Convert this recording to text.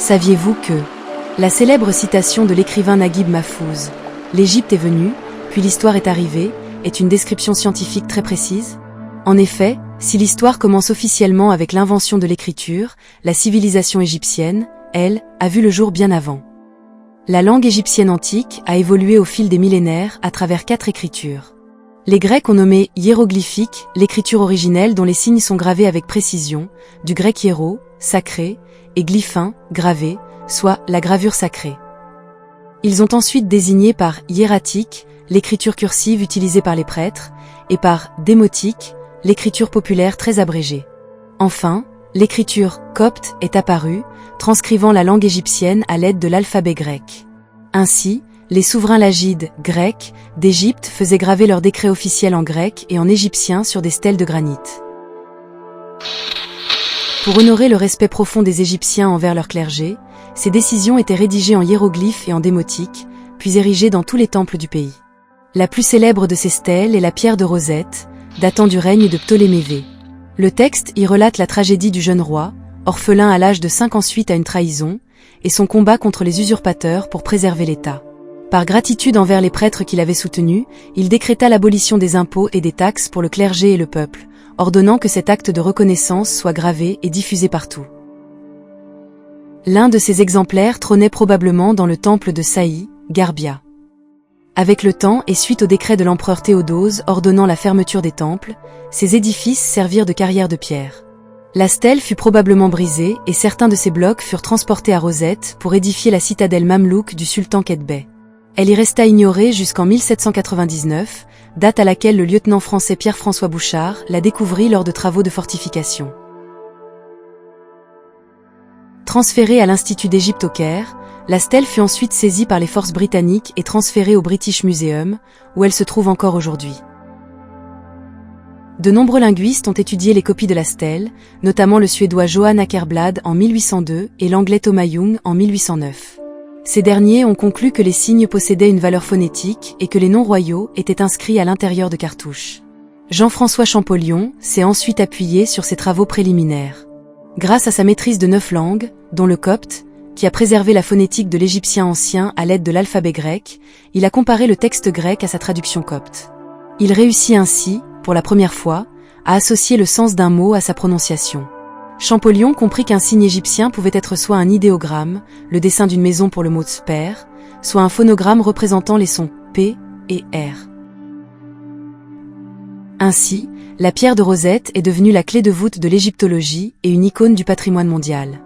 Saviez-vous que la célèbre citation de l'écrivain Naguib Mahfouz, « L'Égypte est venue, puis l'histoire est arrivée », est une description scientifique très précise? En effet, si l'histoire commence officiellement avec l'invention de l'écriture, la civilisation égyptienne, elle, a vu le jour bien avant. La langue égyptienne antique a évolué au fil des millénaires à travers 4 écritures. Les Grecs ont nommé hiéroglyphique l'écriture originelle dont les signes sont gravés avec précision, du grec hiéro, sacré, et glyphin, gravé, soit la gravure sacrée. Ils ont ensuite désigné par hiératique l'écriture cursive utilisée par les prêtres, et par démotique l'écriture populaire très abrégée. Enfin, l'écriture copte est apparue, transcrivant la langue égyptienne à l'aide de l'alphabet grec. Ainsi, les souverains lagides grecs d'Égypte faisaient graver leurs décrets officiels en grec et en égyptien sur des stèles de granit. Pour honorer le respect profond des Égyptiens envers leur clergé, ces décisions étaient rédigées en hiéroglyphes et en démotique, puis érigées dans tous les temples du pays. La plus célèbre de ces stèles est la pierre de Rosette, datant du règne de Ptolémée V. Le texte y relate la tragédie du jeune roi, orphelin à l'âge de 5 ans suite à une trahison, et son combat contre les usurpateurs pour préserver l'État. Par gratitude envers les prêtres qu'il avait soutenus, il décréta l'abolition des impôts et des taxes pour le clergé et le peuple, ordonnant que cet acte de reconnaissance soit gravé et diffusé partout. L'un de ces exemplaires trônait probablement dans le temple de Saï, Garbia. Avec le temps et suite au décret de l'empereur Théodose ordonnant la fermeture des temples, ces édifices servirent de carrière de pierre. La stèle fut probablement brisée et certains de ces blocs furent transportés à Rosette pour édifier la citadelle mamelouk du sultan Quetbeh. Elle y resta ignorée jusqu'en 1799, date à laquelle le lieutenant français Pierre-François Bouchard la découvrit lors de travaux de fortification. Transférée à l'Institut d'Égypte au Caire, la stèle fut ensuite saisie par les forces britanniques et transférée au British Museum, où elle se trouve encore aujourd'hui. De nombreux linguistes ont étudié les copies de la stèle, notamment le suédois Johan Åkerblad en 1802 et l'anglais Thomas Young en 1809. Ces derniers ont conclu que les signes possédaient une valeur phonétique et que les noms royaux étaient inscrits à l'intérieur de cartouches. Jean-François Champollion s'est ensuite appuyé sur ces travaux préliminaires. Grâce à sa maîtrise de 9 langues, dont le copte, qui a préservé la phonétique de l'égyptien ancien à l'aide de l'alphabet grec, il a comparé le texte grec à sa traduction copte. Il réussit ainsi, pour la première fois, à associer le sens d'un mot à sa prononciation. Champollion comprit qu'un signe égyptien pouvait être soit un idéogramme, le dessin d'une maison pour le mot père, soit un phonogramme représentant les sons P et R. Ainsi, la pierre de Rosette est devenue la clé de voûte de l'égyptologie et une icône du patrimoine mondial.